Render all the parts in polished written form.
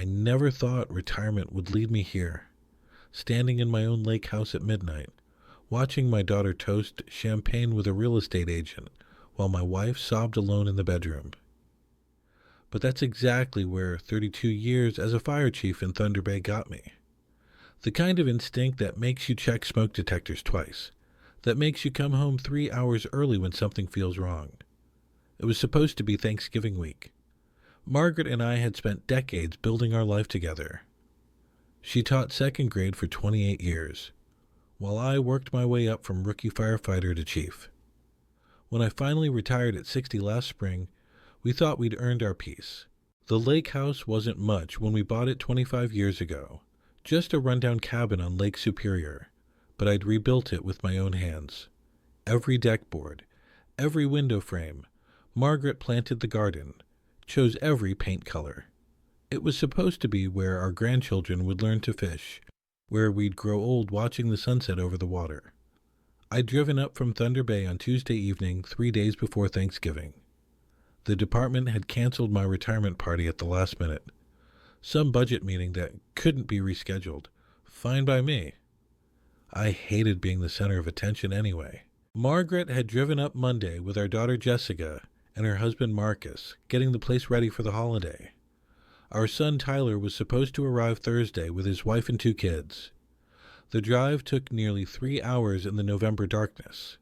I never thought retirement would lead me here, standing in my own lake house at midnight, watching my daughter toast champagne with a real estate agent while my wife sobbed alone in the bedroom. But that's exactly where 32 years as a fire chief in Thunder Bay got me. The kind of instinct that makes you check smoke detectors twice, that makes you come home 3 hours early when something feels wrong. It was supposed to be Thanksgiving week. Margaret and I had spent decades building our life together. She taught second grade for 28 years, while I worked my way up from rookie firefighter to chief. When I finally retired at 60 last spring, we thought we'd earned our peace. The lake house wasn't much when we bought it 25 years ago, just a rundown cabin on Lake Superior, but I'd rebuilt it with my own hands. Every deck board, every window frame, Margaret planted the garden, chose every paint color. It was supposed to be where our grandchildren would learn to fish, where we'd grow old watching the sunset over the water. I'd driven up from Thunder Bay on Tuesday evening, 3 days before Thanksgiving. The department had canceled my retirement party at the last minute. Some budget meeting that couldn't be rescheduled. Fine by me. I hated being the center of attention anyway. Margaret had driven up Monday with our daughter Jessica and her husband Marcus, getting the place ready for the holiday. Our son Tyler was supposed to arrive Thursday with his wife and 2 kids. The drive took nearly 3 hours in the November darkness.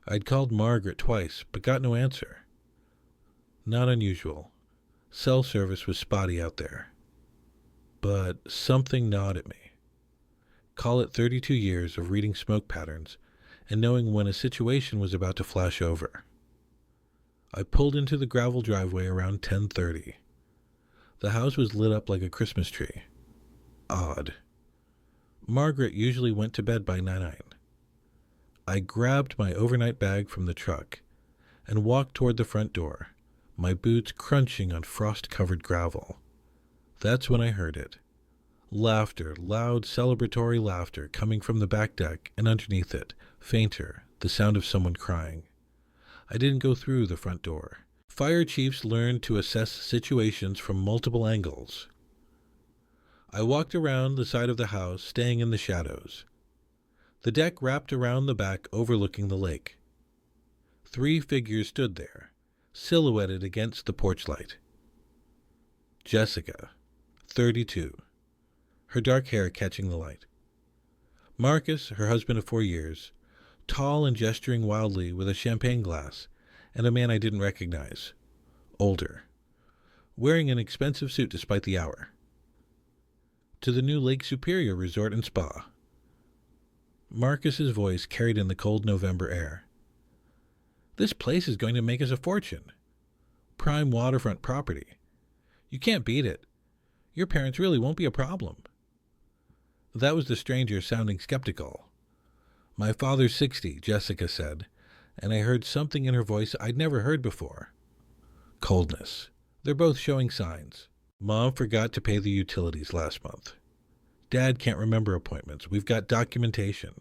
I'd called Margaret twice, but got no answer. Not unusual. Cell service was spotty out there. But something gnawed at me. Call it 32 years of reading smoke patterns and knowing when a situation was about to flash over. I pulled into the gravel driveway around 10:30. The house was lit up like a Christmas tree. Odd. Margaret usually went to bed by 9. I grabbed my overnight bag from the truck and walked toward the front door, my boots crunching on frost-covered gravel. That's when I heard it. Laughter, loud celebratory laughter coming from the back deck, and underneath it, fainter, the sound of someone crying. I didn't go through the front door. Fire chiefs learn to assess situations from multiple angles. I walked around the side of the house, staying in the shadows. The deck wrapped around the back, overlooking the lake. 3 figures stood there, silhouetted against the porch light. Jessica, 32, her dark hair catching the light. Marcus, her husband of 4 years, tall and gesturing wildly with a champagne glass, and a man I didn't recognize, older, wearing an expensive suit despite the hour. To the new Lake Superior Resort and Spa. Marcus's voice carried in the cold November air. This place is going to make us a fortune. Prime waterfront property. You can't beat it. Your parents really won't be a problem. That was the stranger sounding skeptical. My father's 60, Jessica said, and I heard something in her voice I'd never heard before. Coldness. They're both showing signs. Mom forgot to pay the utilities last month. Dad can't remember appointments. We've got documentation.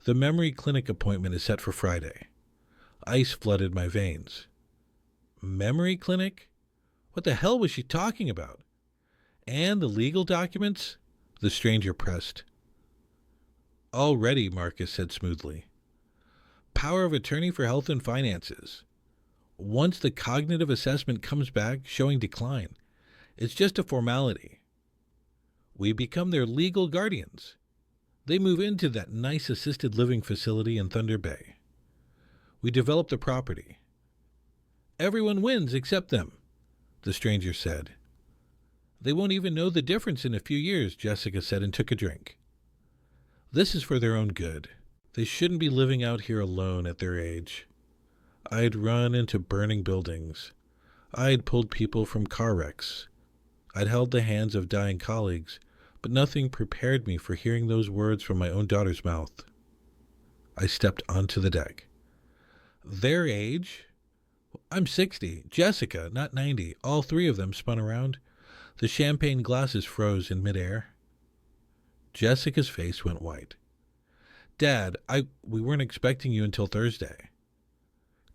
The memory clinic appointment is set for Friday. Ice flooded my veins. Memory clinic? What the hell was she talking about? And the legal documents? The stranger pressed. All ready, Marcus said smoothly. Power of attorney for health and finances. Once the cognitive assessment comes back showing decline, it's just a formality. We become their legal guardians. They move into that nice assisted living facility in Thunder Bay. We develop the property. Everyone wins except them, the stranger said. They won't even know the difference in a few years, Jessica said and took a drink. This is for their own good. They shouldn't be living out here alone at their age. I'd run into burning buildings. I'd pulled people from car wrecks. I'd held the hands of dying colleagues, but nothing prepared me for hearing those words from my own daughter's mouth. I stepped onto the deck. Their age? I'm 60. Jessica, not 90. All 3 of them spun around. The champagne glasses froze in midair. Jessica's face went white. Dad, we weren't expecting you until Thursday.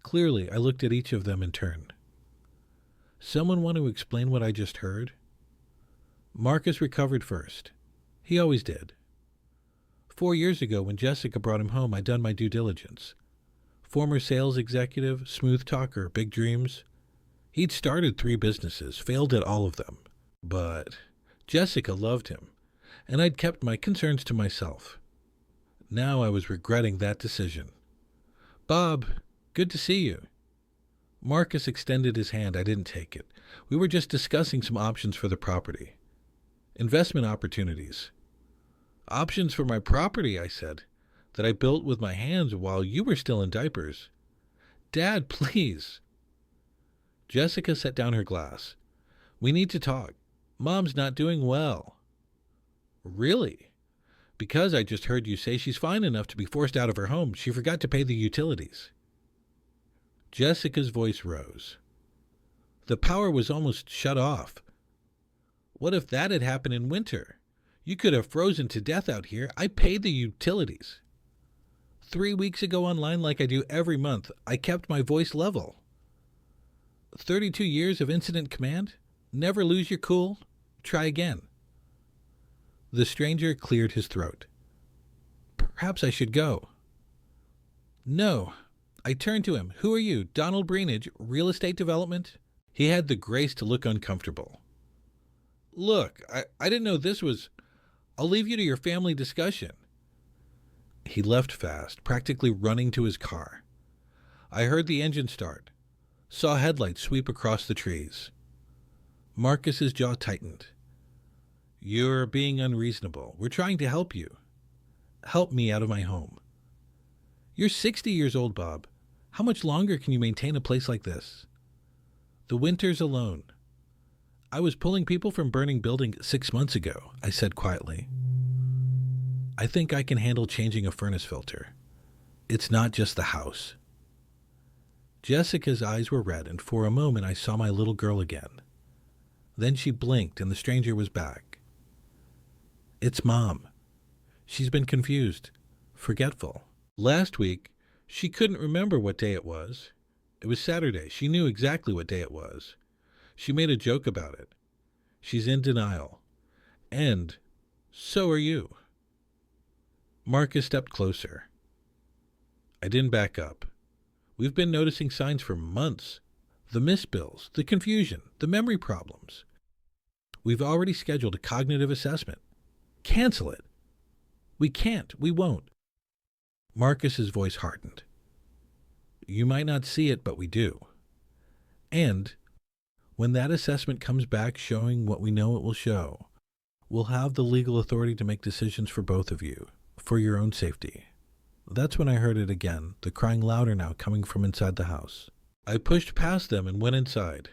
Clearly, I looked at each of them in turn. Someone want to explain what I just heard? Marcus recovered first. He always did. 4 years ago, when Jessica brought him home, I'd done my due diligence. Former sales executive, smooth talker, big dreams. He'd started 3 businesses, failed at all of them. But Jessica loved him, and I'd kept my concerns to myself. Now I was regretting that decision. "Bob, good to see you." Marcus extended his hand. I didn't take it. We were just discussing some options for the property. Investment opportunities. "Options for my property," I said, "that I built with my hands while you were still in diapers." "Dad, please." Jessica set down her glass. "We need to talk. Mom's not doing well." "Really?" "Because I just heard you say she's fine enough to be forced out of her home. She forgot to pay the utilities." Jessica's voice rose. "The power was almost shut off. What if that had happened in winter? You could have frozen to death out here. I paid the utilities. 3 weeks ago online, like I do every month, I kept my voice level. 32 years of incident command? Never lose your cool? Try again." The stranger cleared his throat. "Perhaps I should go." "No." I turned to him. "Who are you? Donald Breenage, real estate development?" He had the grace to look uncomfortable. "Look, I didn't know this was... I'll leave you to your family discussion." He left fast, practically running to his car. I heard the engine start, saw headlights sweep across the trees. Marcus's jaw tightened. "You're being unreasonable. We're trying to help you. Help me out of my home." "You're 60 years old, Bob. How much longer can you maintain a place like this?" "The winters alone." "I was pulling people from burning buildings 6 months ago," I said quietly. "I think I can handle changing a furnace filter. It's not just the house." Jessica's eyes were red, and for a moment I saw my little girl again. Then she blinked, and the stranger was back. "It's Mom. She's been confused, forgetful. Last week, she couldn't remember what day it was. It was Saturday. She knew exactly what day it was. She made a joke about it. She's in denial. And so are you." Marcus stepped closer. I didn't back up. "We've been noticing signs for months. The missed bills, the confusion, the memory problems. We've already scheduled a cognitive assessment. Cancel it." "We can't. We won't." Marcus's voice hardened. "You might not see it, but we do. And when that assessment comes back showing what we know it will show, we'll have the legal authority to make decisions for both of you, for your own safety." That's when I heard it again, the crying louder now, coming from inside the house. I pushed past them and went inside.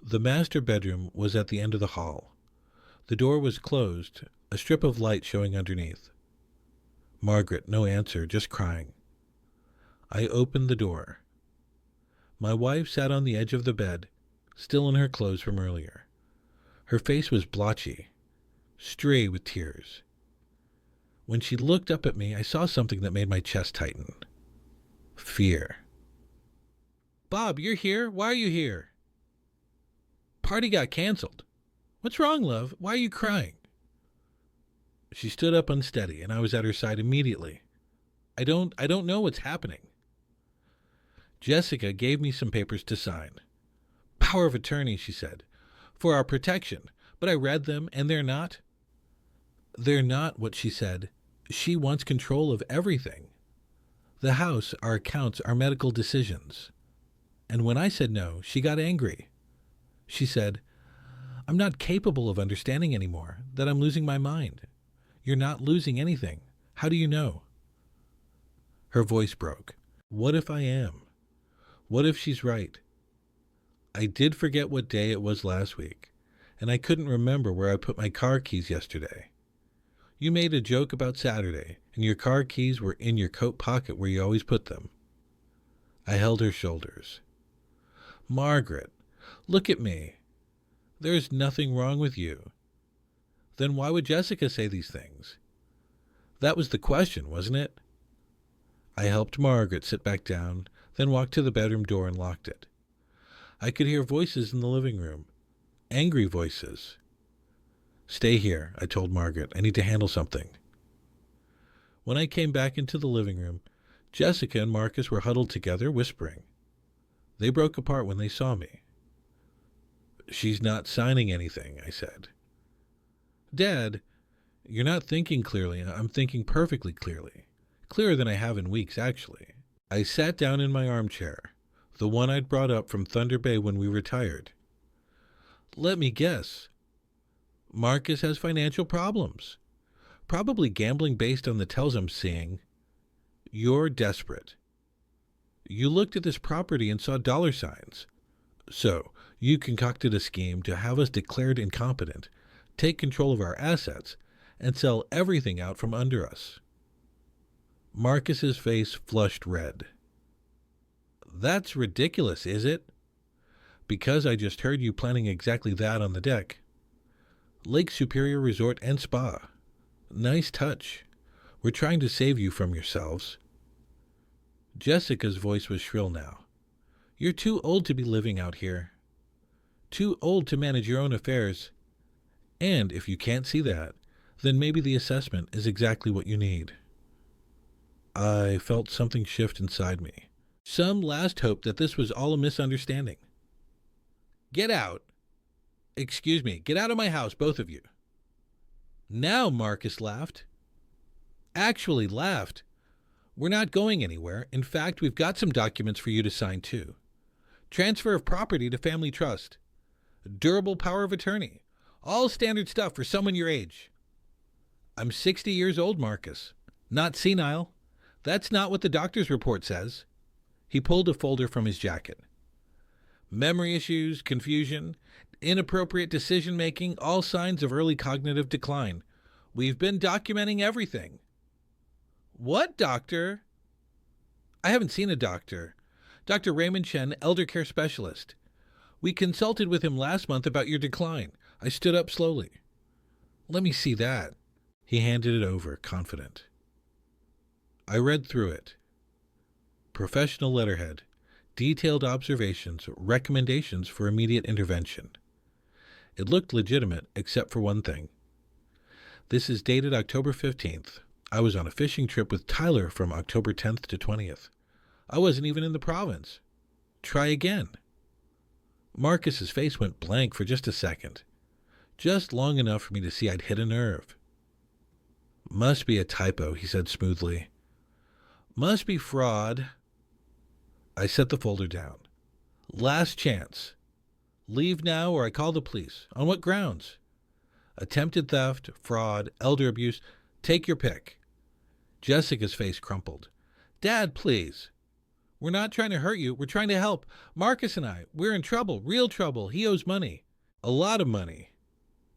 The master bedroom was at the end of the hall. The door was closed, a strip of light showing underneath. Margaret, no answer, just crying. I opened the door. My wife sat on the edge of the bed, still in her clothes from earlier. Her face was blotchy, stray with tears. When she looked up at me, I saw something that made my chest tighten. Fear. "Bob, you're here? Why are you here?" "Party got canceled." "What's wrong, love? Why are you crying?" She stood up unsteady, and I was at her side immediately. I don't know what's happening." Jessica gave me some papers to sign. "Power of attorney," she said, "for our protection. But I read them, and they're not what she said. She wants control of everything. The house, our accounts, our medical decisions." And when I said no, she got angry. She said, "I'm not capable of understanding anymore, that I'm losing my mind." "You're not losing anything. How do you know?" Her voice broke. What if I am? What if she's right? I did forget what day it was last week, and I couldn't remember where I put my car keys yesterday. You made a joke about Saturday, and your car keys were in your coat pocket where you always put them. I held her shoulders. "Margaret, look at me. There's nothing wrong with you." Then why would Jessica say these things? That was the question, wasn't it? I helped Margaret sit back down, then walked to the bedroom door and locked it. I could hear voices in the living room, angry voices. Stay here, I told Margaret. I need to handle something. When I came back into the living room, Jessica and Marcus were huddled together, whispering. They broke apart when they saw me. She's not signing anything, I said. Dad, you're not thinking clearly. I'm thinking perfectly clearly. Clearer than I have in weeks, actually. I sat down in my armchair, the one I'd brought up from Thunder Bay when we retired. Let me guess. Marcus has financial problems. Probably gambling based on the tells I'm seeing. You're desperate. You looked at this property and saw dollar signs. So, you concocted a scheme to have us declared incompetent, take control of our assets, and sell everything out from under us. Marcus's face flushed red. That's ridiculous, is it? Because I just heard you planning exactly that on the deck. Lake Superior Resort and Spa. Nice touch. We're trying to save you from yourselves. Jessica's voice was shrill now. You're too old to be living out here. Too old to manage your own affairs. And if you can't see that, then maybe the assessment is exactly what you need. I felt something shift inside me. Some last hope that this was all a misunderstanding. Get out. Excuse me, get out of my house, both of you. Now Marcus laughed. Actually laughed. We're not going anywhere. In fact, we've got some documents for you to sign too. Transfer of property to family trust. Durable power of attorney. All standard stuff for someone your age. I'm 60 years old, Marcus. Not senile. That's not what the doctor's report says. He pulled a folder from his jacket. Memory issues, confusion, inappropriate decision-making, all signs of early cognitive decline. We've been documenting everything. What doctor? I haven't seen a doctor. Dr. Raymond Chen, elder care specialist. We consulted with him last month about your decline. I stood up slowly. Let me see that. He handed it over, confident. I read through it. Professional letterhead. Detailed observations, recommendations for immediate intervention. It looked legitimate, except for one thing. This is dated October 15th. I was on a fishing trip with Tyler from October 10th to 20th. I wasn't even in the province. Try again. Marcus's face went blank for just a second. Just long enough for me to see I'd hit a nerve. Must be a typo, he said smoothly. Must be fraud. I set the folder down. Last chance. Leave now or I call the police. On what grounds? Attempted theft, fraud, elder abuse. Take your pick. Jessica's face crumpled. Dad, please. We're not trying to hurt you. We're trying to help. Marcus and I, we're in trouble, real trouble. He owes money. A lot of money.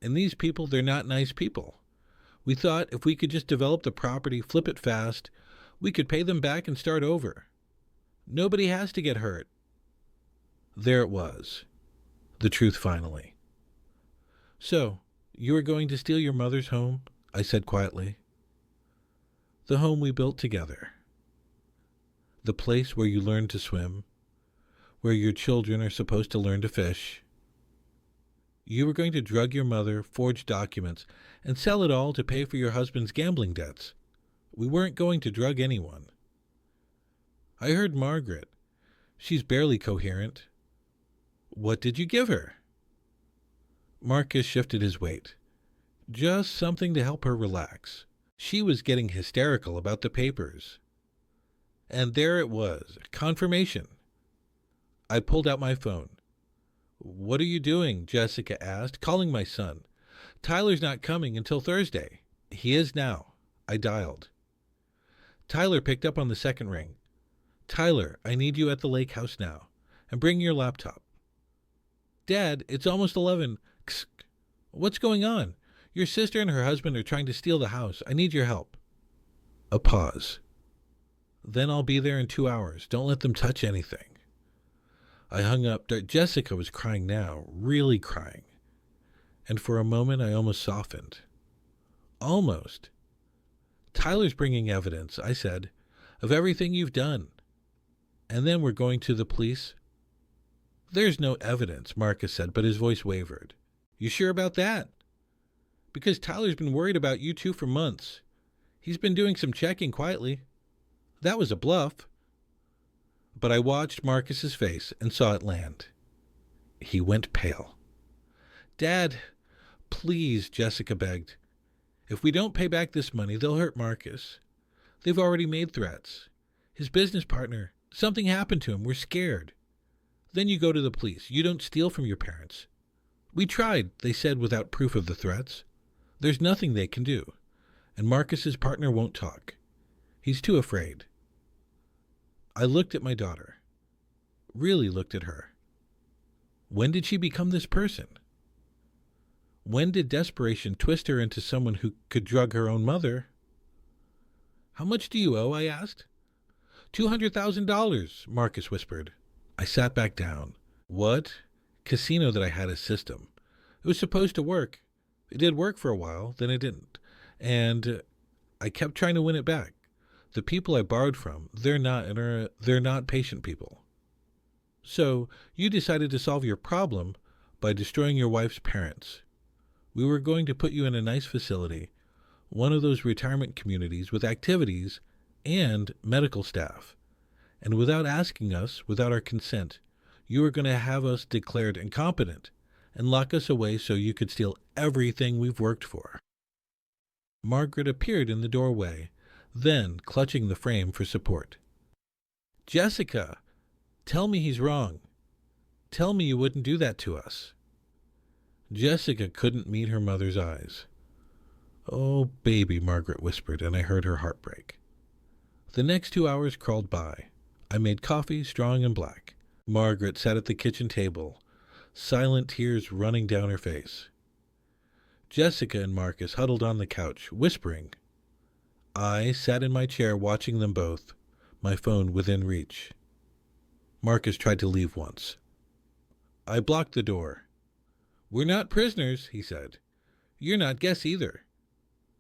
And these people, they're not nice people. We thought if we could just develop the property, flip it fast, we could pay them back and start over. Nobody has to get hurt. There it was. The truth finally. So, you are going to steal your mother's home? I said quietly. The home we built together. The place where you learn to swim, where your children are supposed to learn to fish. You were going to drug your mother, forge documents, and sell it all to pay for your husband's gambling debts. We weren't going to drug anyone. I heard Margaret. She's barely coherent. What did you give her? Marcus shifted his weight. Just something to help her relax. She was getting hysterical about the papers. And there it was, confirmation. I pulled out my phone. What are you doing? Jessica asked, calling my son. Tyler's not coming until Thursday. He is now. I dialed. Tyler picked up on the second ring. Tyler, I need you at the lake house now. And bring your laptop. Dad, it's almost 11. Ksk. What's going on? Your sister and her husband are trying to steal the house. I need your help. A pause. Then I'll be there in 2 hours. Don't let them touch anything. I hung up. Jessica was crying now, really crying. And for a moment I almost softened. Almost. Tyler's bringing evidence, I said, of everything you've done. And then we're going to the police. There's no evidence, Marcus said, but his voice wavered. You sure about that? Because Tyler's been worried about you two for months. He's been doing some checking quietly. That was a bluff. But I watched Marcus's face and saw it land. He went pale. Dad, please, Jessica begged. If we don't pay back this money, they'll hurt Marcus. They've already made threats. His business partner, something happened to him. We're scared. Then you go to the police. You don't steal from your parents. We tried, they said, without proof of the threats. There's nothing they can do. And Marcus's partner won't talk. He's too afraid. I looked at my daughter. Really looked at her. When did she become this person? When did desperation twist her into someone who could drug her own mother? How much do you owe? I asked. $200,000, Marcus whispered. I sat back down. What? Casino that I had a system. It was supposed to work. It did work for a while, then it didn't. And I kept trying to win it back. The people I borrowed from, they're not patient people. So you decided to solve your problem by destroying your wife's parents. We were going to put you in a nice facility, one of those retirement communities with activities and medical staff. And without asking us, without our consent, you were going to have us declared incompetent and lock us away so you could steal everything we've worked for. Margaret appeared in the doorway, then clutching the frame for support. Jessica, tell me he's wrong. Tell me you wouldn't do that to us. Jessica couldn't meet her mother's eyes. Oh, baby, Margaret whispered, and I heard her heart break. The next 2 hours crawled by. I made coffee, strong and black. Margaret sat at the kitchen table, silent tears running down her face. Jessica and Marcus huddled on the couch, whispering. I sat in my chair watching them both, my phone within reach. Marcus tried to leave once. I blocked the door. We're not prisoners, he said. You're not guests either.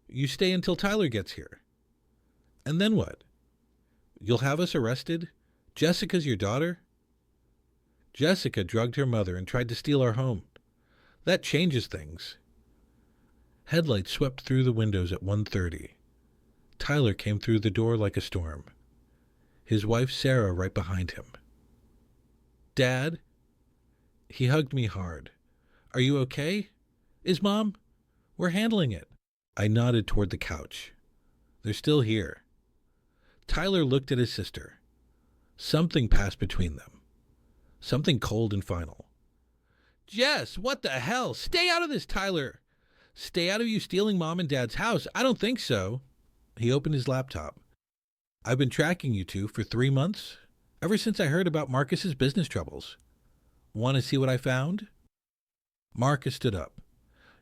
You stay until Tyler gets here. And then what? You'll have us arrested? Jessica's your daughter? Jessica drugged her mother and tried to steal our home. That changes things. Headlights swept through the windows at 1:30. Tyler came through the door like a storm. His wife Sarah right behind him. Dad? He hugged me hard. Are you okay? Is Mom? We're handling it. I nodded toward the couch. They're still here. Tyler looked at his sister. Something passed between them. Something cold and final. Jess, what the hell? Stay out of this, Tyler. Stay out of you stealing Mom and Dad's house. I don't think so. He opened his laptop. I've been tracking you two for 3 months, ever since I heard about Marcus's business troubles. Want to see what I found? Marcus stood up.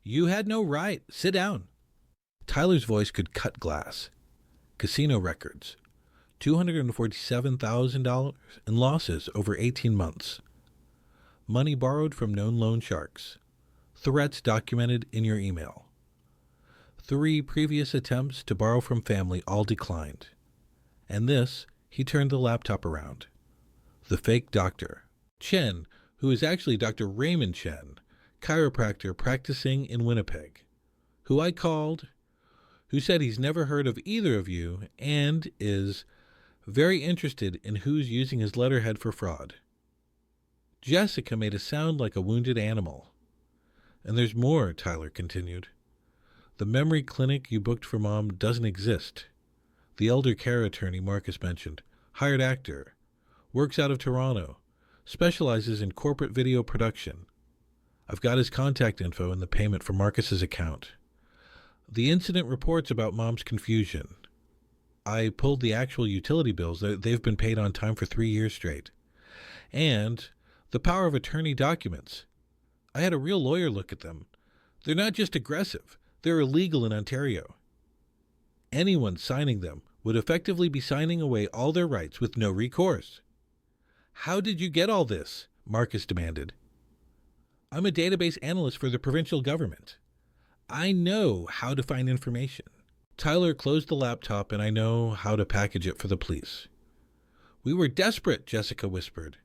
You had no right. Sit down. Tyler's voice could cut glass. Casino records. $247,000 in losses over 18 months. Money borrowed from known loan sharks. Threats documented in your email. 3 previous attempts to borrow from family all declined. And this, he turned the laptop around. The fake doctor. Chen, who is actually Dr. Raymond Chen, chiropractor practicing in Winnipeg, who I called, who said he's never heard of either of you and is very interested in who's using his letterhead for fraud. Jessica made a sound like a wounded animal. And there's more, Tyler continued. The memory clinic you booked for Mom doesn't exist. The elder care attorney Marcus mentioned, hired actor, works out of Toronto, specializes in corporate video production. I've got his contact info and the payment for Marcus's account. The incident reports about Mom's confusion. I pulled the actual utility bills. They've been paid on time for 3 years straight. And the power of attorney documents. I had a real lawyer look at them. They're not just aggressive. They're illegal in Ontario. Anyone signing them would effectively be signing away all their rights with no recourse. How did you get all this? Marcus demanded. I'm a database analyst for the provincial government. I know how to find information. Tyler closed the laptop and I know how to package it for the police. We were desperate, Jessica whispered.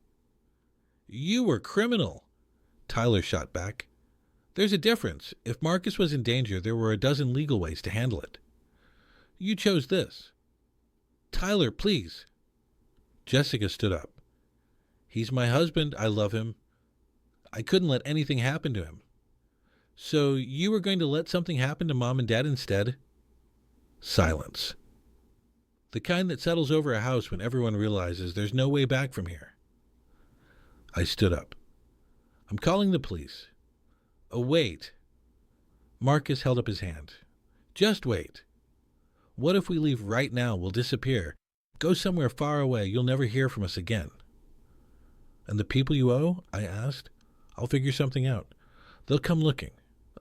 You were criminal, Tyler shot back. There's a difference. If Marcus was in danger, there were a dozen legal ways to handle it. You chose this. Tyler, please. Jessica stood up. He's my husband. I love him. I couldn't let anything happen to him. So you were going to let something happen to Mom and Dad instead? Silence. The kind that settles over a house when everyone realizes there's no way back from here. I stood up. I'm calling the police. Oh, wait. Marcus held up his hand. Just wait. What if we leave right now? We'll disappear. Go somewhere far away. You'll never hear from us again. And the people you owe? I asked. I'll figure something out. They'll come looking.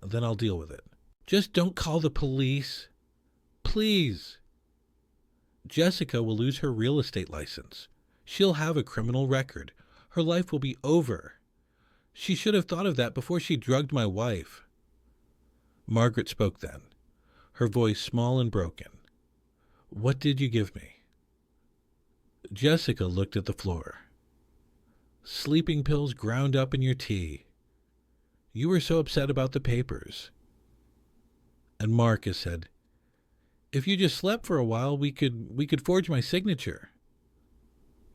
Then I'll deal with it. Just don't call the police. Please. Jessica will lose her real estate license. She'll have a criminal record. Her life will be over. She should have thought of that before she drugged my wife. Margaret spoke then, her voice small and broken. What did you give me? Jessica looked at the floor. Sleeping pills ground up in your tea. You were so upset about the papers. And Marcus said, if you just slept for a while, we could forge my signature.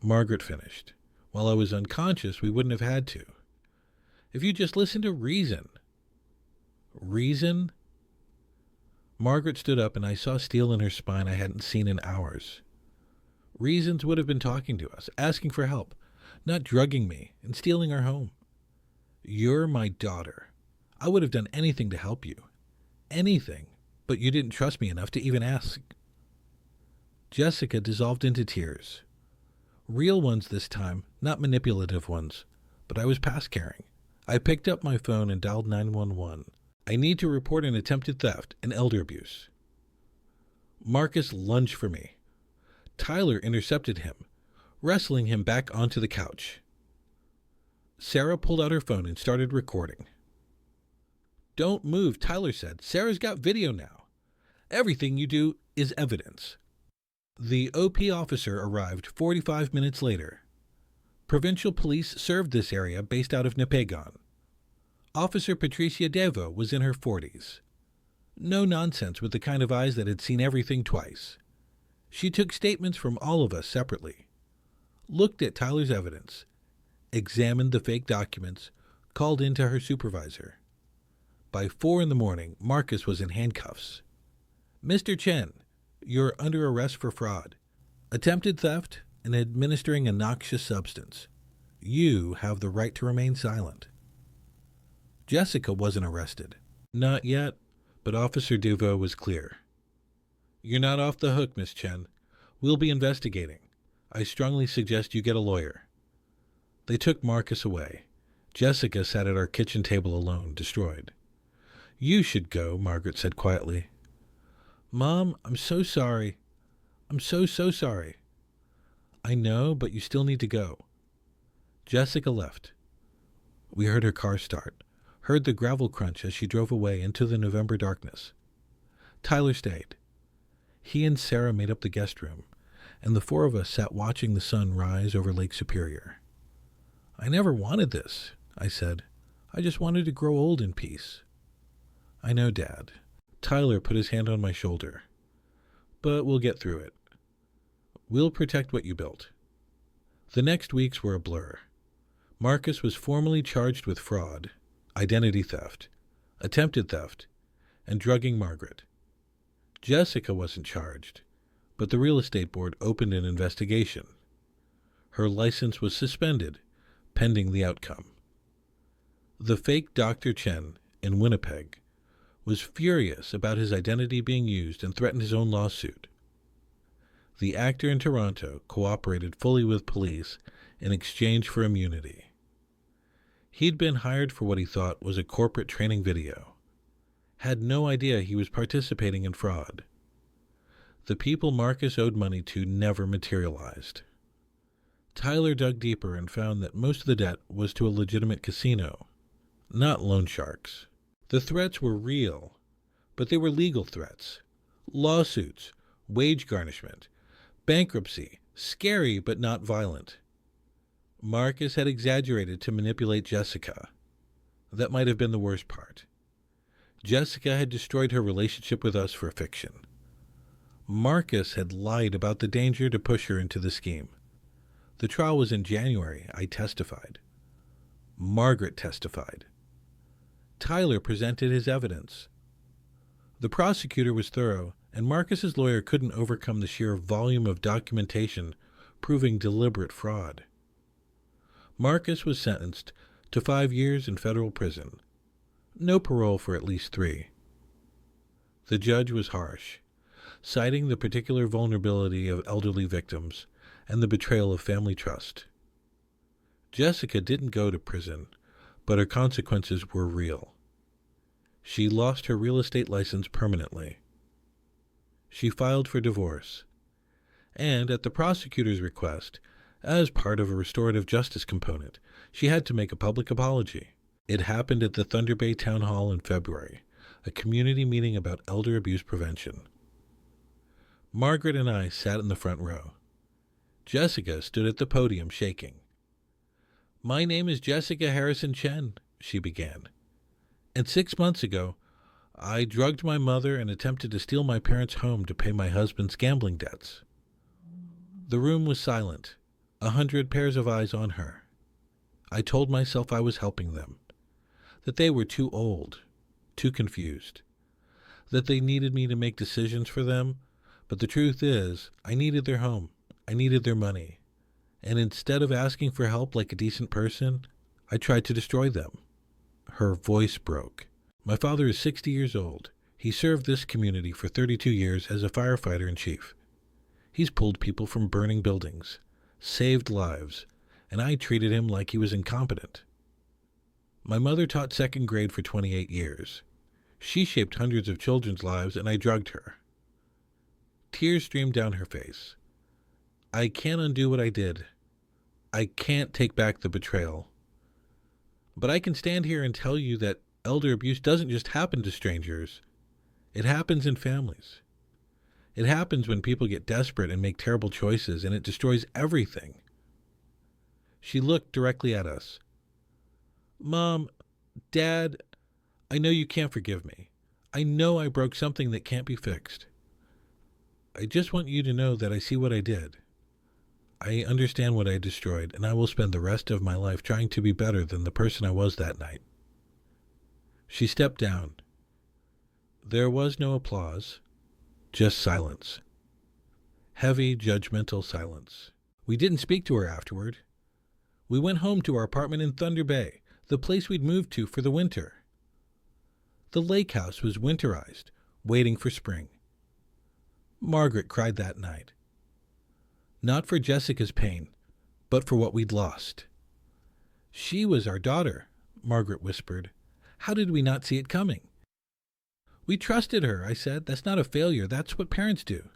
Margaret finished. While I was unconscious, we wouldn't have had to. If you just listened to reason. Reason? Margaret stood up and I saw steel in her spine I hadn't seen in hours. Reasons would have been talking to us, asking for help, not drugging me and stealing our home. You're my daughter. I would have done anything to help you. Anything, but you didn't trust me enough to even ask. Jessica dissolved into tears. Real ones this time, not manipulative ones, but I was past caring. I picked up my phone and dialed 911. I need to report an attempted theft and elder abuse. Marcus lunged for me. Tyler intercepted him, wrestling him back onto the couch. Sarah pulled out her phone and started recording. Don't move, Tyler said. Sarah's got video now. Everything you do is evidence. The OP officer arrived 45 minutes later. Provincial police served this area based out of Nipigon. Officer Patricia Devo was in her 40s. No nonsense with the kind of eyes that had seen everything twice. She took statements from all of us separately, looked at Tyler's evidence, examined the fake documents, called in to her supervisor. By 4 a.m, Marcus was in handcuffs. Mr. Chen, you're under arrest for fraud, attempted theft, and administering a noxious substance. You have the right to remain silent. Jessica wasn't arrested. Not yet, but Officer Devo was clear. You're not off the hook, Miss Chen. We'll be investigating. I strongly suggest you get a lawyer. They took Marcus away. Jessica sat at our kitchen table alone, destroyed. You should go, Margaret said quietly. Mom, I'm so sorry. I'm so sorry. I know, but you still need to go. Jessica left. We heard her car start, heard the gravel crunch as she drove away into the November darkness. Tyler stayed. He and Sarah made up the guest room, and the 4 of us sat watching the sun rise over Lake Superior. I never wanted this, I said. I just wanted to grow old in peace. I know, Dad. Tyler put his hand on my shoulder. But we'll get through it. We'll protect what you built. The next weeks were a blur. Marcus was formally charged with fraud, identity theft, attempted theft, and drugging Margaret. Jessica wasn't charged, but the real estate board opened an investigation. Her license was suspended, pending the outcome. The fake Dr. Chen in Winnipeg was furious about his identity being used and threatened his own lawsuit. The actor in Toronto cooperated fully with police in exchange for immunity. He'd been hired for what he thought was a corporate training video. Had no idea he was participating in fraud. The people Marcus owed money to never materialized. Tyler dug deeper and found that most of the debt was to a legitimate casino, not loan sharks. The threats were real, but they were legal threats. Lawsuits, wage garnishment, bankruptcy, scary but not violent. Marcus had exaggerated to manipulate Jessica. That might have been the worst part. Jessica had destroyed her relationship with us for fiction. Marcus had lied about the danger to push her into the scheme. The trial was in January. I testified. Margaret testified. Tyler presented his evidence. The prosecutor was thorough, and Marcus's lawyer couldn't overcome the sheer volume of documentation proving deliberate fraud. Marcus was sentenced to 5 years in federal prison. No parole for at least 3. The judge was harsh, citing the particular vulnerability of elderly victims and the betrayal of family trust. Jessica didn't go to prison, but her consequences were real. She lost her real estate license permanently. She filed for divorce, and at the prosecutor's request, as part of a restorative justice component, she had to make a public apology. It happened at the Thunder Bay Town Hall in February, a community meeting about elder abuse prevention. Margaret and I sat in the front row. Jessica stood at the podium shaking. "My name is Jessica Harrison Chen," she began. "And 6 months ago, I drugged my mother and attempted to steal my parents' home to pay my husband's gambling debts." The room was silent, 100 pairs of eyes on her. I told myself I was helping them, that they were too old, too confused, that they needed me to make decisions for them, but the truth is, I needed their home, I needed their money, and instead of asking for help like a decent person, I tried to destroy them. Her voice broke. My father is 60 years old. He served this community for 32 years as a firefighter-in-chief. He's pulled people from burning buildings, saved lives, and I treated him like he was incompetent. My mother taught second grade for 28 years. She shaped hundreds of children's lives, and I drugged her. Tears streamed down her face. I can't undo what I did. I can't take back the betrayal. But I can stand here and tell you that elder abuse doesn't just happen to strangers. It happens in families. It happens when people get desperate and make terrible choices, and it destroys everything. She looked directly at us. "Mom, Dad, I know you can't forgive me. I know I broke something that can't be fixed. I just want you to know that I see what I did. I understand what I destroyed, and I will spend the rest of my life trying to be better than the person I was that night." She stepped down. There was no applause, just silence. Heavy, judgmental silence. We didn't speak to her afterward. We went home to our apartment in Thunder Bay, the place we'd moved to for the winter. The lake house was winterized, waiting for spring. Margaret cried that night. Not for Jessica's pain, but for what we'd lost. "She was our daughter," Margaret whispered. "How did we not see it coming?" "We trusted her," I said. "That's not a failure. That's what parents do.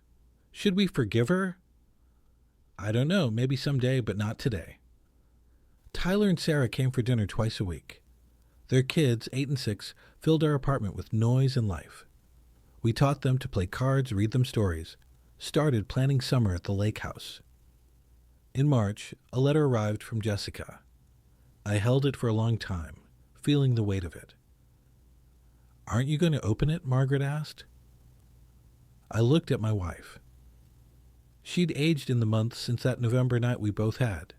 Should we forgive her?" "I don't know. Maybe someday, but not today." Tyler and Sarah came for dinner twice a week. Their kids, 8 and 6, filled our apartment with noise and life. We taught them to play cards, read them stories, started planning summer at the lake house. In March, a letter arrived from Jessica. I held it for a long time, feeling the weight of it. "Aren't you going to open it?" Margaret asked. I looked at my wife. She'd aged in the months since that November night we both had.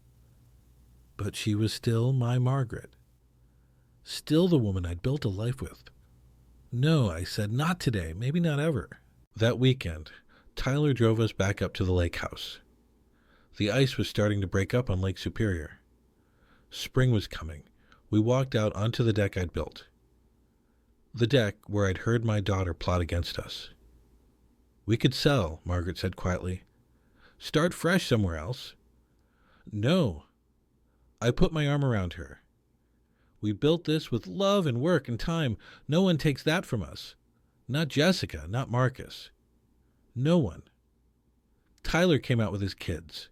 But she was still my Margaret. Still the woman I'd built a life with. "No," I said, "not today, maybe not ever." That weekend, Tyler drove us back up to the lake house. The ice was starting to break up on Lake Superior. Spring was coming. We walked out onto the deck I'd built. The deck where I'd heard my daughter plot against us. "We could sell," Margaret said quietly. "Start fresh somewhere else." "No." I put my arm around her. "We built this with love and work and time. No one takes that from us. Not Jessica, not Marcus. No one." Tyler came out with his kids.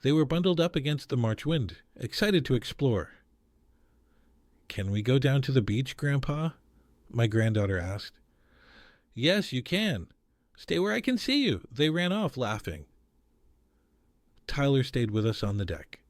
They were bundled up against the March wind, excited to explore. "Can we go down to the beach, Grandpa?" my granddaughter asked. "Yes, you can. Stay where I can see you." They ran off laughing. Tyler stayed with us on the deck.